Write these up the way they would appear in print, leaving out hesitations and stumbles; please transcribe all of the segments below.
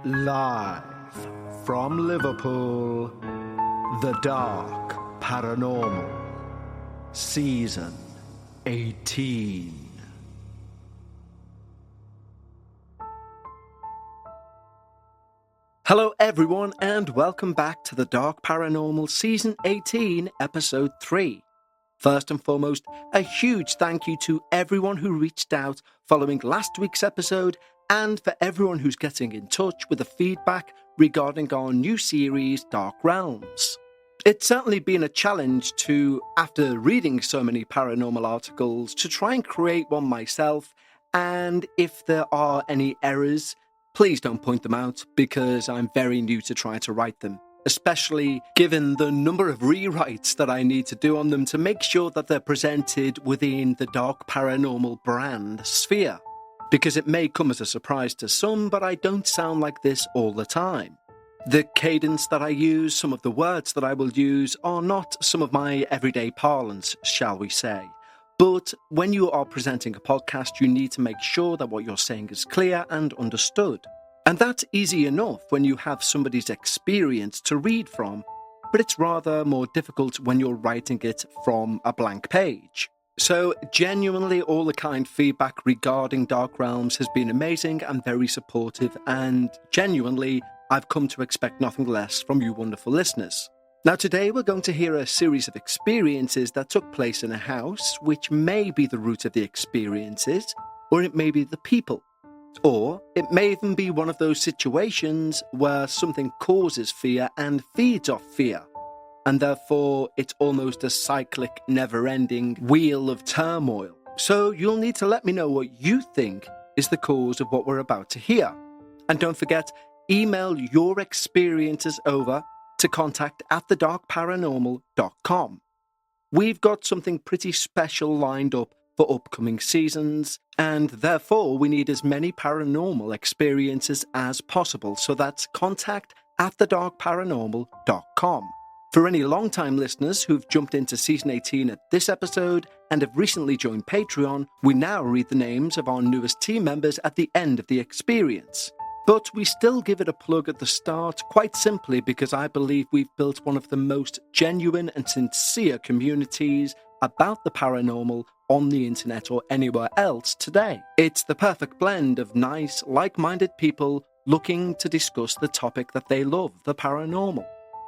Live from Liverpool, The Dark Paranormal, Season 18. Hello everyone and welcome back to The Dark Paranormal Season 18, Episode 3. First and foremost, a huge thank you to everyone who reached out following last week's episode and for everyone who's getting in touch with the feedback regarding our new series, Dark Realms. It's certainly been a challenge to, after reading so many paranormal articles, to try and create one myself, and if there are any errors, please don't point them out because I'm very new to trying to write them, especially given the number of rewrites that I need to do on them to make sure that they're presented within the Dark Paranormal brand sphere. Because it may come as a surprise to some, but I don't sound like this all the time. The cadence that I use, some of the words that I will use, are not some of my everyday parlance, shall we say. But when you are presenting a podcast, you need to make sure that what you're saying is clear and understood. And that's easy enough when you have somebody's experience to read from, but it's rather more difficult when you're writing it from a blank page. So genuinely all the kind feedback regarding Dark Realms has been amazing and very supportive, and genuinely I've come to expect nothing less from you wonderful listeners. Now today we're going to hear a series of experiences that took place in a house, which may be the root of the experiences, or it may be the people. Or it may even be one of those situations where something causes fear and feeds off fear. And therefore, it's almost a cyclic, never-ending wheel of turmoil. So you'll need to let me know what you think is the cause of what we're about to hear. And don't forget, email your experiences over to contact@thedarkparanormal.com. We've got something pretty special lined up for upcoming seasons, and therefore we need as many paranormal experiences as possible. So that's contact@thedarkparanormal.com. For any long-time listeners who've jumped into Season 18 at this episode and have recently joined Patreon, we now read the names of our newest team members at the end of the experience. But we still give it a plug at the start, quite simply because I believe we've built one of the most genuine and sincere communities about the paranormal on the internet or anywhere else today. It's the perfect blend of nice, like-minded people looking to discuss the topic that they love, the paranormal.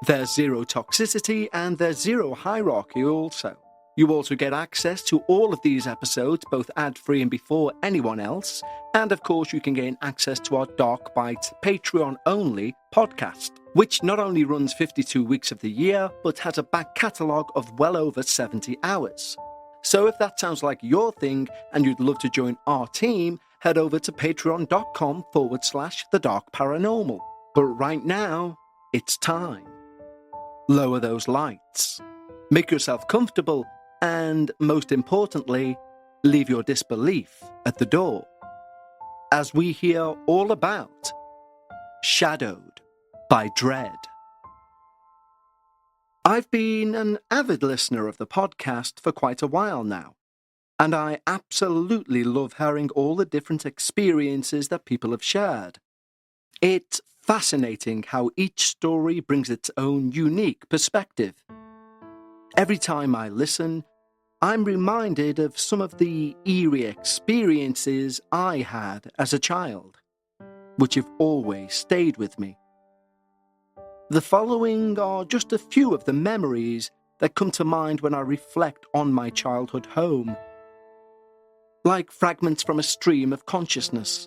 There's zero toxicity and there's zero hierarchy also. You also get access to all of these episodes, both ad-free and before anyone else. And of course, you can gain access to our Dark Bites Patreon-only podcast, which not only runs 52 weeks of the year, but has a back catalogue of well over 70 hours. So if that sounds like your thing and you'd love to join our team, head over to patreon.com/thedarkparanormal. But right now, it's time. Lower those lights, make yourself comfortable, and most importantly, leave your disbelief at the door, as we hear all about Shadowed by Dread. I've been an avid listener of the podcast for quite a while now, and I absolutely love hearing all the different experiences that people have shared. It's fascinating how each story brings its own unique perspective. Every time I listen, I'm reminded of some of the eerie experiences I had as a child, which have always stayed with me. The following are just a few of the memories that come to mind when I reflect on my childhood home, like fragments from a stream of consciousness.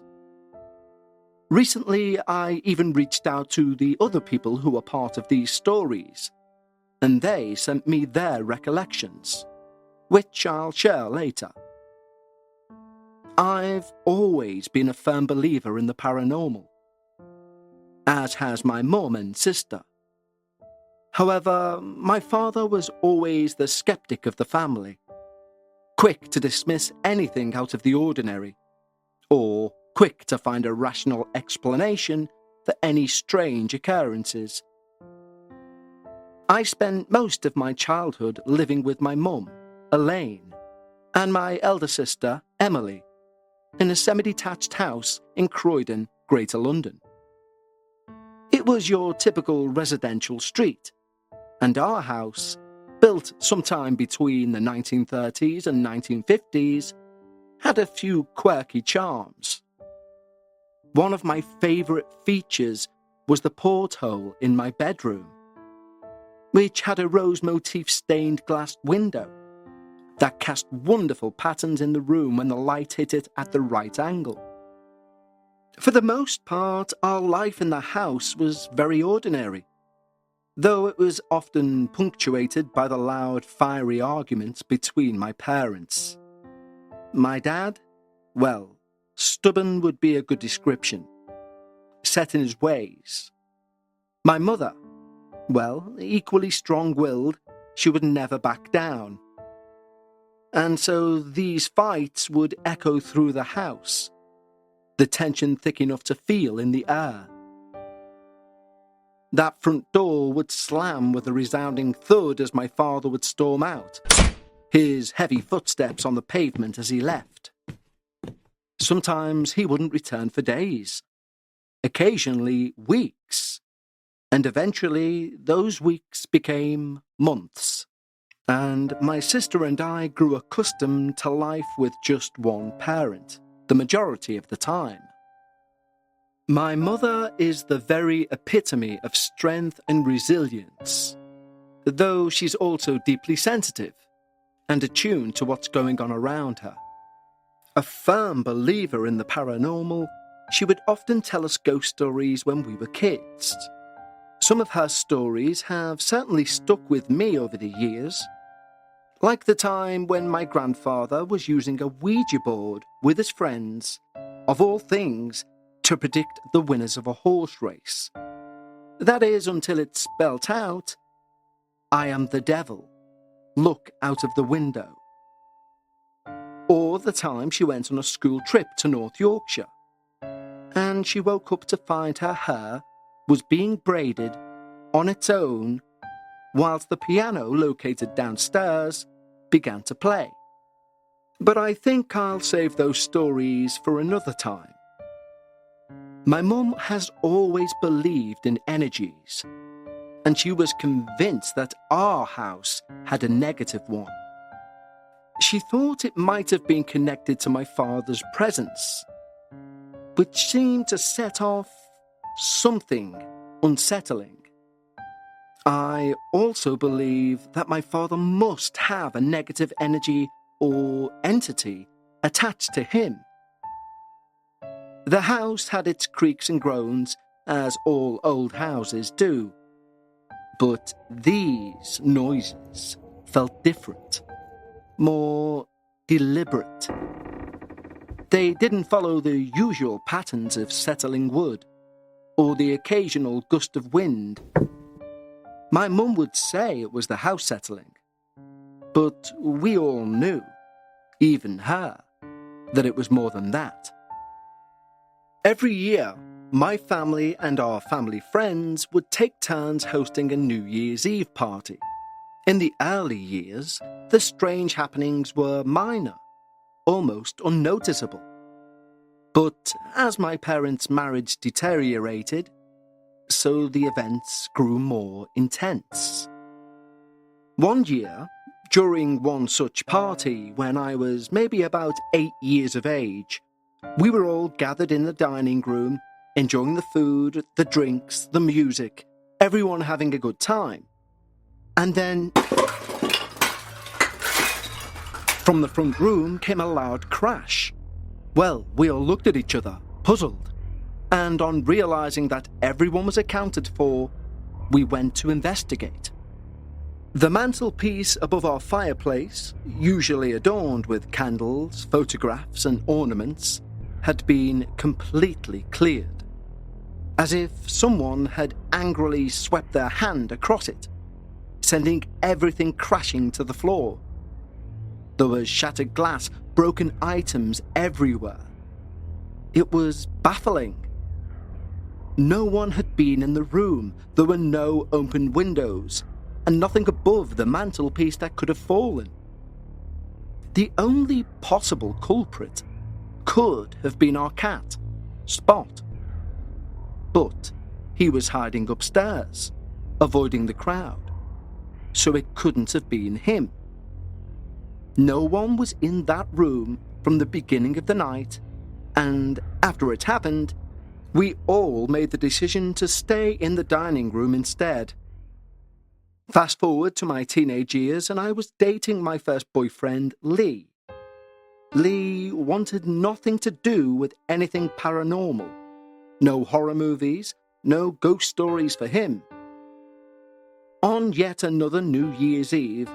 Recently, I even reached out to the other people who were part of these stories, and they sent me their recollections, which I'll share later. I've always been a firm believer in the paranormal, as has my mum and sister. However, my father was always the skeptic of the family, quick to dismiss anything out of the ordinary, or quick to find a rational explanation for any strange occurrences. I spent most of my childhood living with my mum, Elaine, and my elder sister, Emily, in a semi-detached house in Croydon, Greater London. It was your typical residential street, and our house, built sometime between the 1930s and 1950s, had a few quirky charms. One of my favourite features was the porthole in my bedroom, which had a rose motif stained glass window that cast wonderful patterns in the room when the light hit it at the right angle. For the most part, our life in the house was very ordinary, though it was often punctuated by the loud, fiery arguments between my parents. My dad? Well, stubborn would be a good description. Set in his ways. My mother? Well, equally strong-willed, she would never back down. And so these fights would echo through the house, the tension thick enough to feel in the air. That front door would slam with a resounding thud as my father would storm out, his heavy footsteps on the pavement as he left. Sometimes he wouldn't return for days, occasionally weeks, and eventually those weeks became months. And my sister and I grew accustomed to life with just one parent, the majority of the time. My mother is the very epitome of strength and resilience, though she's also deeply sensitive and attuned to what's going on around her. A firm believer in the paranormal, she would often tell us ghost stories when we were kids. Some of her stories have certainly stuck with me over the years, like the time when my grandfather was using a Ouija board with his friends, of all things, to predict the winners of a horse race. That is, until it spelt out, "I am the devil, look out of the window." Or the time she went on a school trip to North Yorkshire, and she woke up to find her hair was being braided on its own whilst the piano located downstairs began to play. But I think I'll save those stories for another time. My mum has always believed in energies, and she was convinced that our house had a negative one. She thought it might have been connected to my father's presence, which seemed to set off something unsettling. I also believe that my father must have a negative energy or entity attached to him. The house had its creaks and groans, as all old houses do, but these noises felt different, more deliberate. They didn't follow the usual patterns of settling wood, or the occasional gust of wind. My mum would say it was the house settling, but we all knew, even her, that it was more than that. Every year, my family and our family friends would take turns hosting a New Year's Eve party. In the early years, the strange happenings were minor, almost unnoticeable. But as my parents' marriage deteriorated, so the events grew more intense. One year, during one such party, when I was maybe about 8 years of age, we were all gathered in the dining room, enjoying the food, the drinks, the music, everyone having a good time. And then, from the front room came a loud crash. Well, we all looked at each other, puzzled, and on realising that everyone was accounted for, we went to investigate. The mantelpiece above our fireplace, usually adorned with candles, photographs and ornaments, had been completely cleared, as if someone had angrily swept their hand across it, sending everything crashing to the floor. There was shattered glass, broken items everywhere. It was baffling. No one had been in the room. There were no open windows, and nothing above the mantelpiece that could have fallen. The only possible culprit could have been our cat, Spot. But he was hiding upstairs, avoiding the crowd, so it couldn't have been him. No one was in that room from the beginning of the night, and after it happened, we all made the decision to stay in the dining room instead. Fast forward to my teenage years, and I was dating my first boyfriend, Lee. Lee wanted nothing to do with anything paranormal. No horror movies, no ghost stories for him. On yet another New Year's Eve,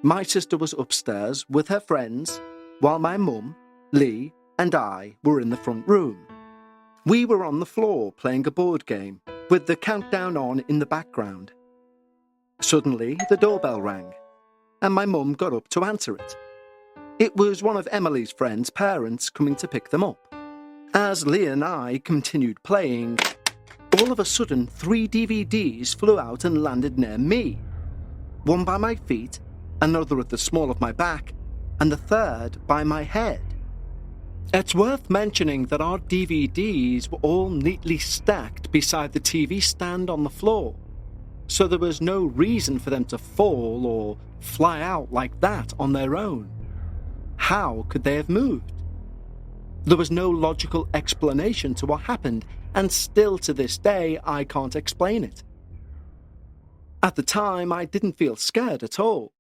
my sister was upstairs with her friends, while my mum, Lee, and I were in the front room. We were on the floor playing a board game, with the countdown on in the background. Suddenly, the doorbell rang, and my mum got up to answer it. It was one of Emily's friends' parents coming to pick them up. As Lee and I continued playing, all of a sudden 3 DVDs flew out and landed near me. One by my feet, another at the small of my back, and the third by my head. It's worth mentioning that our DVDs were all neatly stacked beside the TV stand on the floor, so there was no reason for them to fall or fly out like that on their own. How could they have moved? There was no logical explanation to what happened, and still to this day I can't explain it. At the time, I didn't feel scared at all.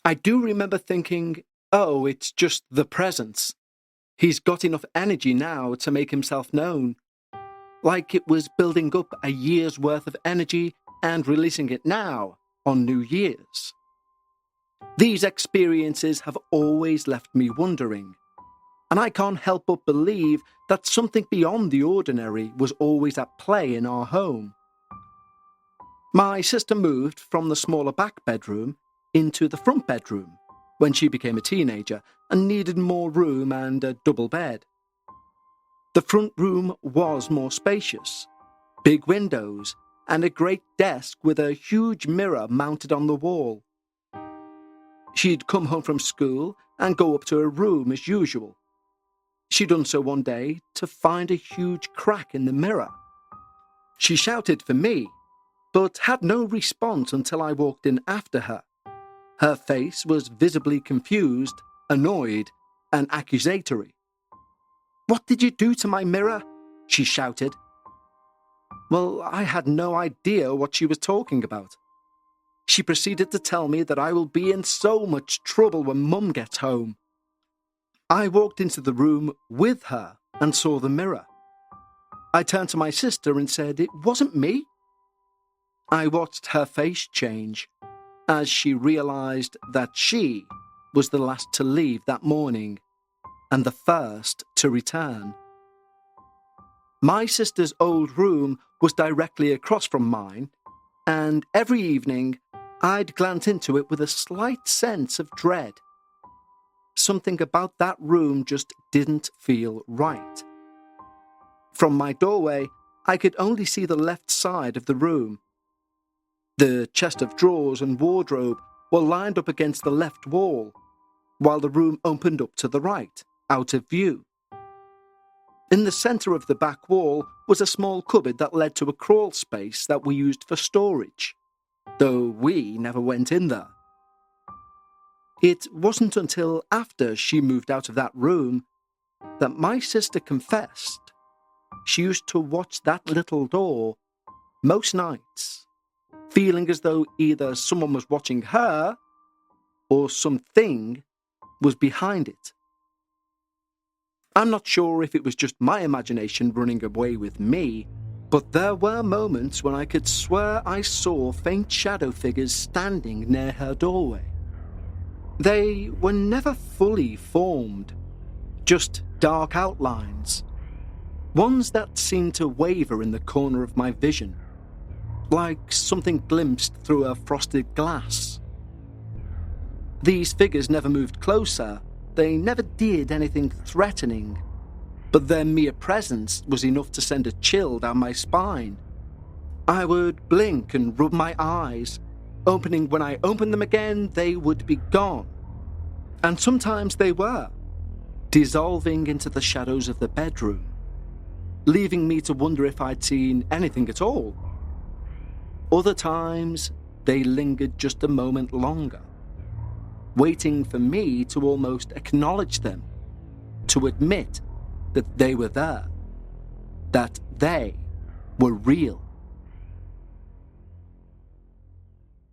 I do remember thinking, oh, it's just the presence. He's got enough energy now to make himself known. Like it was building up a year's worth of energy and releasing it now, on New Year's. These experiences have always left me wondering, and I can't help but believe that something beyond the ordinary was always at play in our home. My sister moved from the smaller back bedroom into the front bedroom when she became a teenager and needed more room and a double bed. The front room was more spacious, big windows, and a great desk with a huge mirror mounted on the wall. She'd come home from school and go up to her room as usual. She'd done so one day to find a huge crack in the mirror. She shouted for me, but had no response until I walked in after her. Her face was visibly confused, annoyed, and accusatory. "What did you do to my mirror?" she shouted. Well, I had no idea what she was talking about. She proceeded to tell me that I will be in so much trouble when Mum gets home. I walked into the room with her and saw the mirror. I turned to my sister and said it wasn't me. I watched her face change as she realized that she was the last to leave that morning and the first to return. My sister's old room was directly across from mine, and every evening I'd glance into it with a slight sense of dread. Something about that room just didn't feel right. From my doorway, I could only see the left side of the room. The chest of drawers and wardrobe were lined up against the left wall, while the room opened up to the right, out of view. In the centre of the back wall was a small cupboard that led to a crawl space that we used for storage, though we never went in there. It wasn't until after she moved out of that room that my sister confessed she used to watch that little door most nights, feeling as though either someone was watching her or something was behind it. I'm not sure if it was just my imagination running away with me, but there were moments when I could swear I saw faint shadow figures standing near her doorway. They were never fully formed, just dark outlines, ones that seemed to waver in the corner of my vision, like something glimpsed through a frosted glass. These figures never moved closer. They never did anything threatening, but their mere presence was enough to send a chill down my spine. I would blink and rub my eyes, opening when I opened them again, they would be gone. And sometimes they were, dissolving into the shadows of the bedroom. leaving me to wonder if I'd seen anything at all. Other times, they lingered just a moment longer, waiting for me to almost acknowledge them, to admit that they were there, that they were real.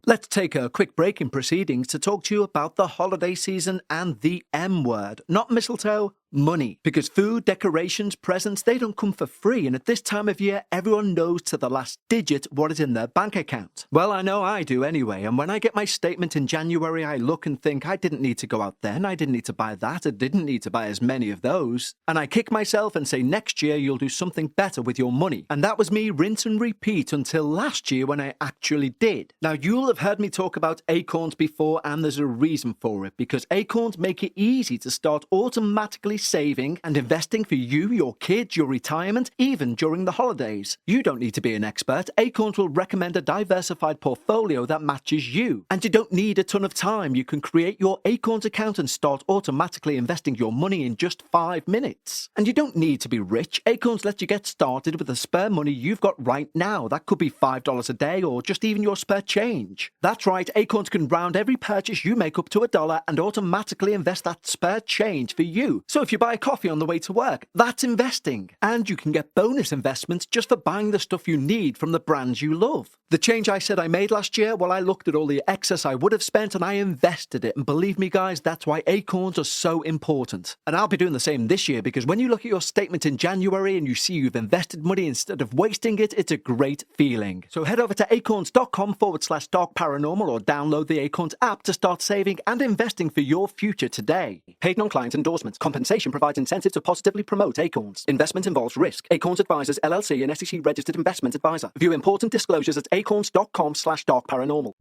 Let's take a quick break in proceedings to talk to you about the holiday season and the M word. Not mistletoe, money. Because food, decorations, presents, they don't come for free, and at this time of year, everyone knows to the last digit what is in their bank account. Well, I know I do anyway, and when I get my statement in January, I look and think, I didn't need to go out then, I didn't need to buy that, I didn't need to buy as many of those. And I kick myself and say, next year you'll do something better with your money. And that was me rinse and repeat until last year when I actually did. Now, you'll have heard me talk about acorns before, and there's a reason for it, because acorns make it easy to start automatically saving and investing for you, your kids, your retirement, even during the holidays. You don't need to be an expert. Acorns will recommend a diversified portfolio that matches you. And you don't need a ton of time. You can create your Acorns account and start automatically investing your money in just 5 minutes. And you don't need to be rich. Acorns lets you get started with the spare money you've got right now. That could be $5 a day or just even your spare change. That's right, Acorns can round every purchase you make up to $1 and automatically invest that spare change for you. So if you buy a coffee on the way to work, that's investing. And you can get bonus investments just for buying the stuff you need from the brands you love. The change I said I made last year, well, I looked at all the excess I would have spent and I invested it. And believe me, guys, that's why Acorns are so important. And I'll be doing the same this year, because when you look at your statement in January and you see you've invested money instead of wasting it, it's a great feeling. So head over to acorns.com/darkparanormal or download the Acorns app to start saving and investing for your future today. Paid non-client endorsements. Compensation provides incentive to positively promote Acorns. Investment involves risk. Acorns Advisors LLC, an SEC registered investment advisor. View important disclosures at acorns.com/darkparanormal.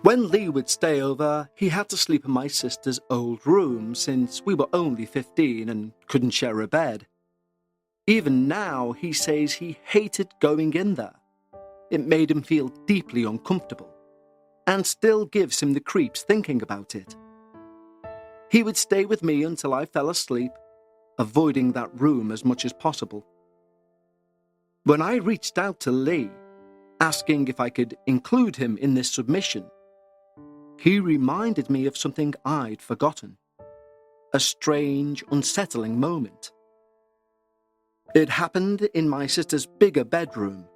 When Lee would stay over, he had to sleep in my sister's old room since we were only 15 and couldn't share a bed. Even now, he says he hated going in there. It made him feel deeply uncomfortable, and still gives him the creeps thinking about it. He would stay with me until I fell asleep, avoiding that room as much as possible. When I reached out to Lee, asking if I could include him in this submission, he reminded me of something I'd forgotten. A strange, unsettling moment. It happened in my sister's bigger bedroom,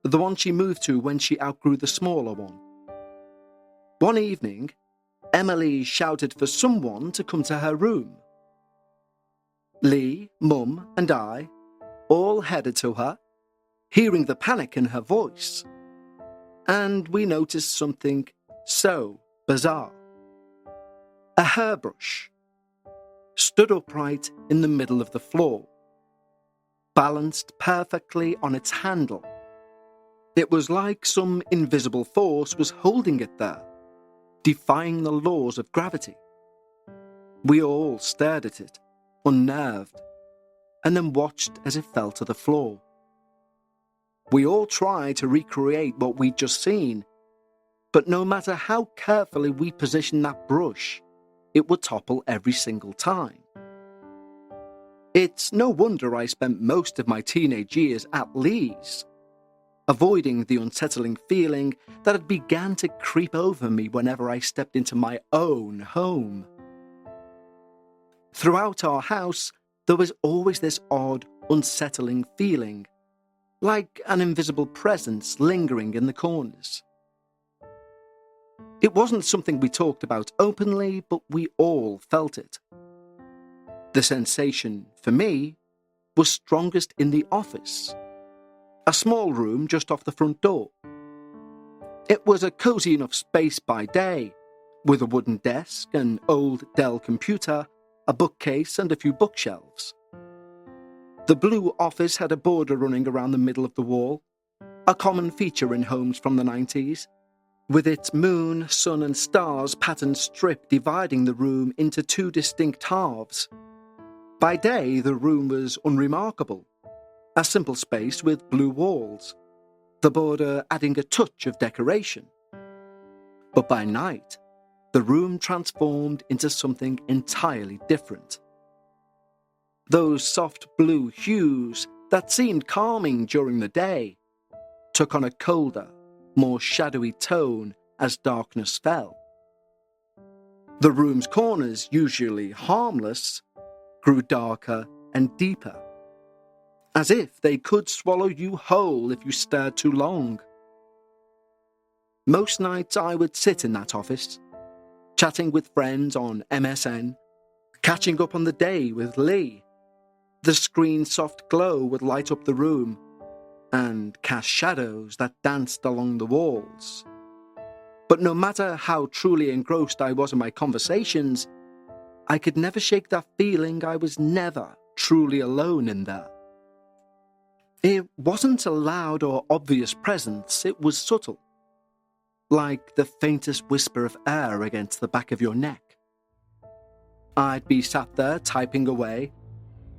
the one she moved to when she outgrew the smaller one. One evening, Emily shouted for someone to come to her room. Lee, Mum, and I all headed to her, hearing the panic in her voice, and we noticed something so bizarre. A hairbrush stood upright in the middle of the floor, balanced perfectly on its handle. It was like some invisible force was holding it there, defying the laws of gravity. We all stared at it, unnerved, and then watched as it fell to the floor. We all tried to recreate what we'd just seen, but no matter how carefully we positioned that brush, it would topple every single time. It's no wonder I spent most of my teenage years at Lee's, avoiding the unsettling feeling that had began to creep over me whenever I stepped into my own home. Throughout our house, there was always this odd, unsettling feeling, like an invisible presence lingering in the corners. It wasn't something we talked about openly, but we all felt it. The sensation, for me, was strongest in the office, a small room just off the front door. It was a cosy enough space by day, with a wooden desk, an old Dell computer, a bookcase and a few bookshelves. The blue office had a border running around the middle of the wall, a common feature in homes from the 90s, with its moon, sun and stars patterned strip dividing the room into 2 distinct halves. By day, the room was unremarkable, a simple space with blue walls, the border adding a touch of decoration. But by night, the room transformed into something entirely different. Those soft blue hues that seemed calming during the day took on a colder, more shadowy tone as darkness fell. The room's corners, usually harmless, grew darker and deeper, as if they could swallow you whole if you stared too long. Most nights I would sit in that office, chatting with friends on MSN, catching up on the day with Lee. The screen's soft glow would light up the room and cast shadows that danced along the walls. But no matter how truly engrossed I was in my conversations, I could never shake that feeling I was never truly alone in there. It wasn't a loud or obvious presence, it was subtle, like the faintest whisper of air against the back of your neck. I'd be sat there typing away,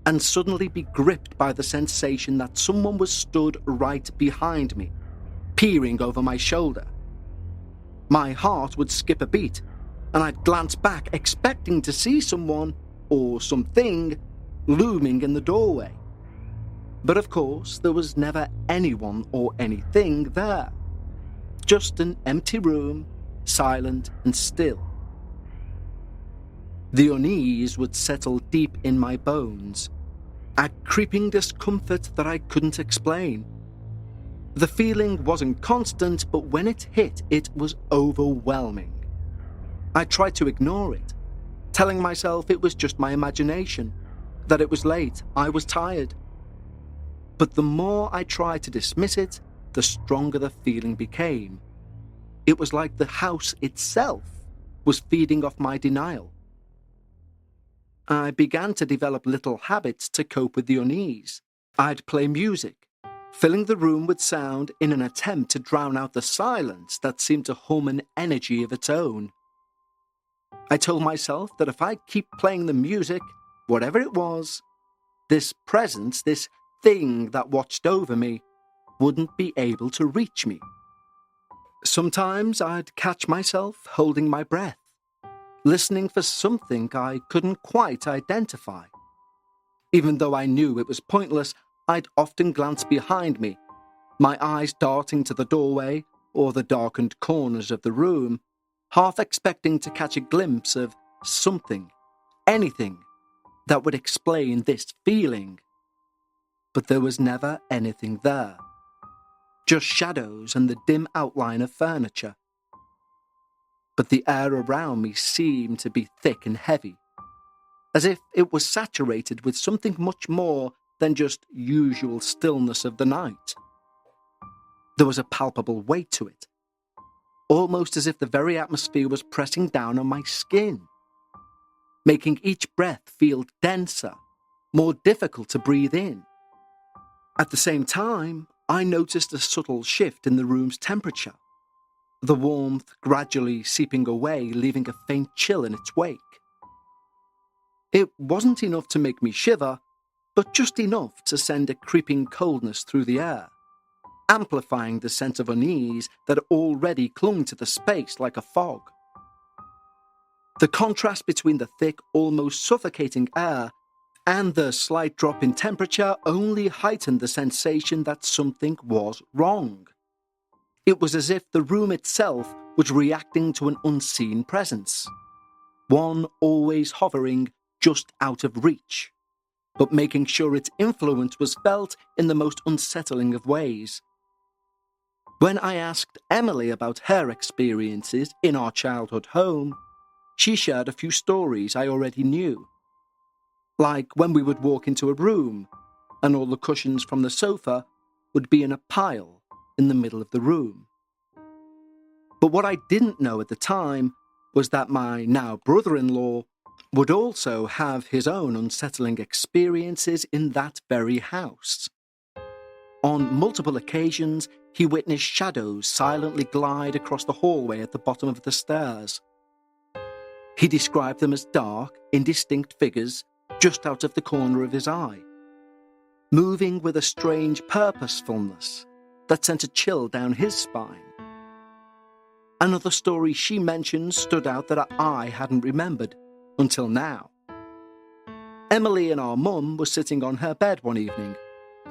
and suddenly be gripped by the sensation that someone was stood right behind me, peering over my shoulder. My heart would skip a beat, and I'd glance back expecting to see someone, or something, looming in the doorway. But of course, there was never anyone or anything there. Just an empty room, silent and still. The unease would settle deep in my bones, a creeping discomfort that I couldn't explain. The feeling wasn't constant, but when it hit, it was overwhelming. I tried to ignore it, telling myself it was just my imagination, that it was late, I was tired. But the more I tried to dismiss it, the stronger the feeling became. It was like the house itself was feeding off my denial. I began to develop little habits to cope with the unease. I'd play music, filling the room with sound in an attempt to drown out the silence that seemed to hum an energy of its own. I told myself that if I keep playing the music, whatever it was, this presence, this thing that watched over me, wouldn't be able to reach me. Sometimes I'd catch myself holding my breath, listening for something I couldn't quite identify. Even though I knew it was pointless, I'd often glance behind me, my eyes darting to the doorway or the darkened corners of the room, half expecting to catch a glimpse of something, anything, that would explain this feeling. But there was never anything there. Just shadows and the dim outline of furniture. But the air around me seemed to be thick and heavy, as if it was saturated with something much more than just usual stillness of the night. There was a palpable weight to it, almost as if the very atmosphere was pressing down on my skin, making each breath feel denser, more difficult to breathe in. At the same time, I noticed a subtle shift in the room's temperature, the warmth gradually seeping away, leaving a faint chill in its wake. It wasn't enough to make me shiver, but just enough to send a creeping coldness through the air, amplifying the sense of unease that already clung to the space like a fog. The contrast between the thick, almost suffocating air and the slight drop in temperature only heightened the sensation that something was wrong. It was as if the room itself was reacting to an unseen presence, one always hovering just out of reach, but making sure its influence was felt in the most unsettling of ways. When I asked Emily about her experiences in our childhood home, she shared a few stories I already knew, like when we would walk into a room and all the cushions from the sofa would be in a pile in the middle of the room. But what I didn't know at the time was that my now brother-in-law would also have his own unsettling experiences in that very house. On multiple occasions, he witnessed shadows silently glide across the hallway at the bottom of the stairs. He described them as dark, indistinct figures just out of the corner of his eye, moving with a strange purposefulness that sent a chill down his spine. Another story she mentioned stood out that I hadn't remembered until now. Emily and our mum were sitting on her bed one evening,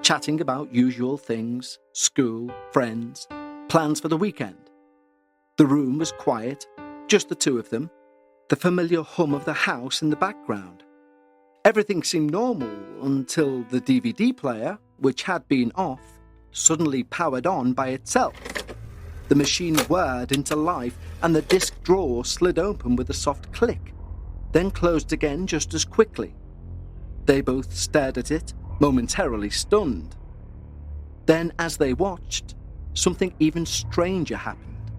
chatting about usual things, school, friends, plans for the weekend. The room was quiet, just the two of them, the familiar hum of the house in the background. Everything seemed normal until the DVD player, which had been off, suddenly powered on by itself. The machine whirred into life and the disc drawer slid open with a soft click, then closed again just as quickly. They both stared at it, momentarily stunned. Then, as they watched, something even stranger happened.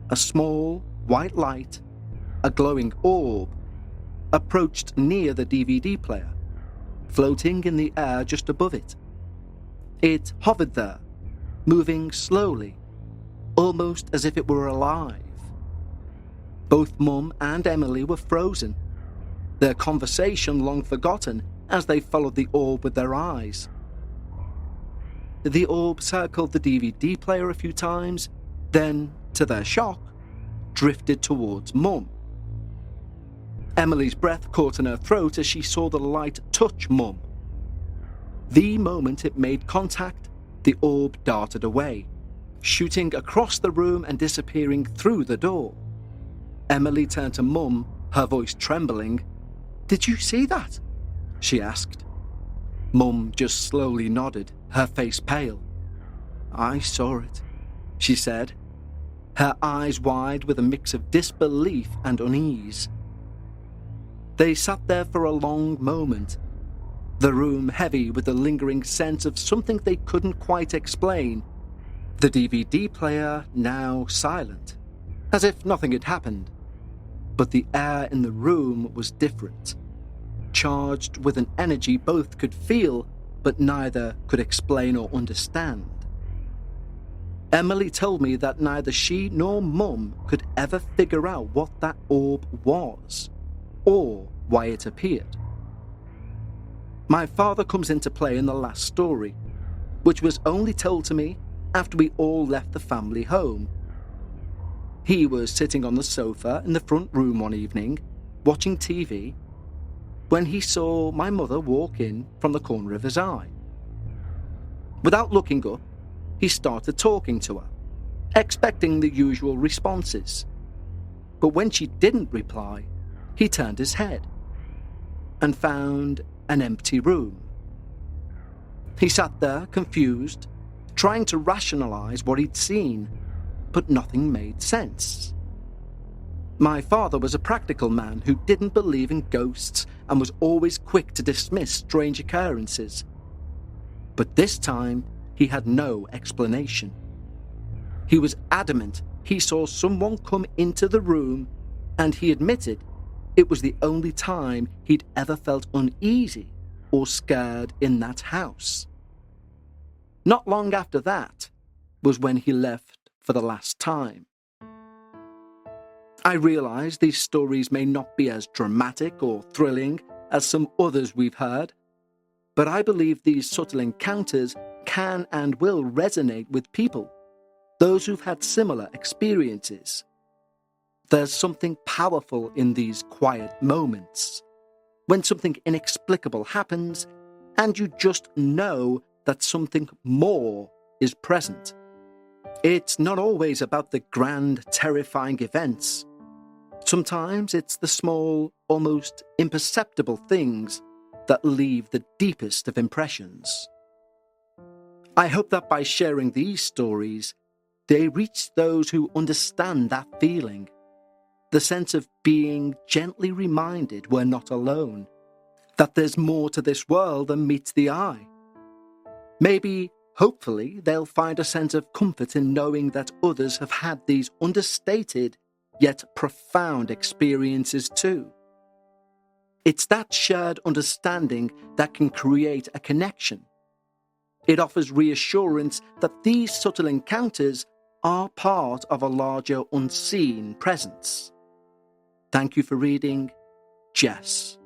A small, white light, a glowing orb, approached near the DVD player, floating in the air just above it. It hovered there, moving slowly, almost as if it were alive. Both Mum and Emily were frozen, their conversation long forgotten as they followed the orb with their eyes. The orb circled the DVD player a few times, then, to their shock, drifted towards Mum. Emily's breath caught in her throat as she saw the light touch Mum. The moment it made contact, the orb darted away, shooting across the room and disappearing through the door. Emily turned to Mum, her voice trembling. "Did you see that?" she asked. Mum just slowly nodded, her face pale. "I saw it," she said, her eyes wide with a mix of disbelief and unease. They sat there for a long moment, the room heavy with the lingering sense of something they couldn't quite explain, the DVD player now silent, as if nothing had happened. But the air in the room was different, charged with an energy both could feel, but neither could explain or understand. Emily told me that neither she nor Mum could ever figure out what that orb was, or why it appeared. My father comes into play in the last story, which was only told to me after we all left the family home. He was sitting on the sofa in the front room one evening, watching TV, when he saw my mother walk in from the corner of his eye. Without looking up, he started talking to her, expecting the usual responses. But when she didn't reply, he turned his head and found an empty room. He sat there, confused, trying to rationalize what he'd seen, but nothing made sense. My father was a practical man who didn't believe in ghosts and was always quick to dismiss strange occurrences. But this time, he had no explanation. He was adamant he saw someone come into the room, and he admitted it was the only time he'd ever felt uneasy or scared in that house. Not long after that was when he left for the last time. I realise these stories may not be as dramatic or thrilling as some others we've heard, but I believe these subtle encounters can and will resonate with people, those who've had similar experiences. There's something powerful in these quiet moments, when something inexplicable happens and you just know that something more is present. It's not always about the grand, terrifying events. Sometimes it's the small, almost imperceptible things that leave the deepest of impressions. I hope that by sharing these stories, they reach those who understand that feeling, the sense of being gently reminded we're not alone, that there's more to this world than meets the eye. Maybe, hopefully, they'll find a sense of comfort in knowing that others have had these understated yet profound experiences too. It's that shared understanding that can create a connection. It offers reassurance that these subtle encounters are part of a larger unseen presence. Thank you for reading, Jess.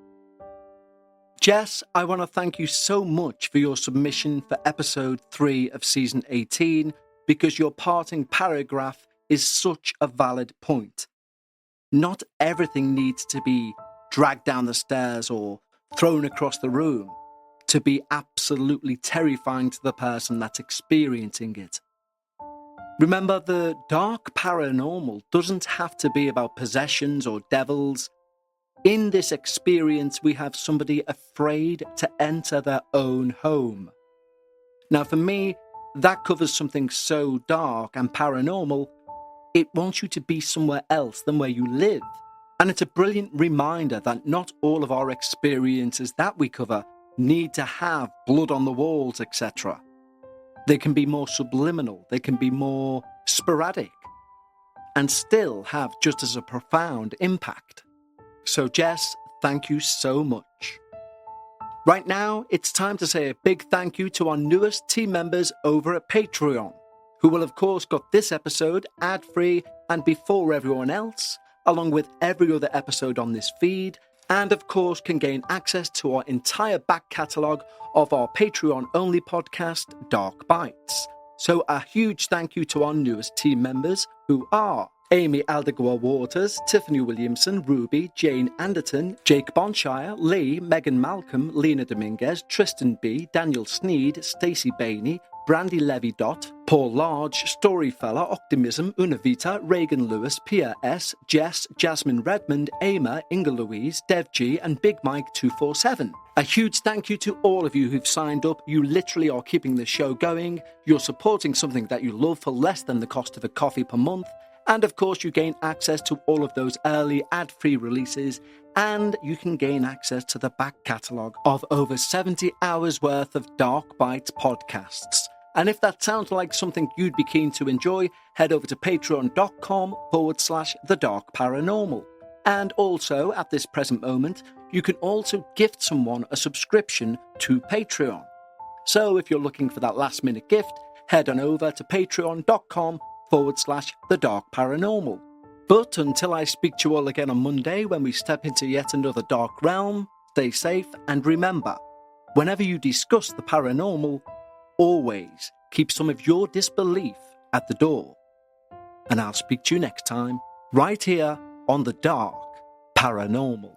Jess, I want to thank you so much for your submission for episode 3 of season 18, because your parting paragraph is such a valid point. Not everything needs to be dragged down the stairs or thrown across the room to be absolutely terrifying to the person that's experiencing it. Remember, the dark paranormal doesn't have to be about possessions or devils. In this experience, we have somebody afraid to enter their own home. Now, for me, that covers something so dark and paranormal, it wants you to be somewhere else than where you live. And it's a brilliant reminder that not all of our experiences that we cover need to have blood on the walls, etc. They can be more subliminal, they can be more sporadic, and still have just as a profound impact. So Jess, thank you so much. Right now, it's time to say a big thank you to our newest team members over at Patreon, who will of course got this episode ad-free and before everyone else, along with every other episode on this feed, and of course can gain access to our entire back catalogue of our Patreon-only podcast, Dark Bites. So a huge thank you to our newest team members, who are Amy Aldegoa-Waters, Tiffany Williamson, Ruby, Jane Anderton, Jake Bonshire, Lee, Megan Malcolm, Lena Dominguez, Tristan B, Daniel Sneed, Stacey Bainey, Brandy Levy-Dot, Paul Large, Storyfella, Optimism, Unavita, Reagan Lewis, Pia S, Jess, Jasmine Redmond, Ama, Inga Louise, Dev G, and Big Mike 247. A huge thank you to all of you who've signed up. You literally are keeping the show going. You're supporting something that you love for less than the cost of a coffee per month. And of course, you gain access to all of those early ad-free releases, and you can gain access to the back catalogue of over 70 hours worth of Dark Bites podcasts. And if that sounds like something you'd be keen to enjoy, head over to patreon.com/The Dark Paranormal. And also, at this present moment, you can also gift someone a subscription to Patreon. So if you're looking for that last-minute gift, head on over to patreon.com/The Dark Paranormal. But until I speak to you all again on Monday when we step into yet another dark realm, stay safe and remember, whenever you discuss the paranormal, always keep some of your disbelief at the door. And I'll speak to you next time, right here on The Dark Paranormal.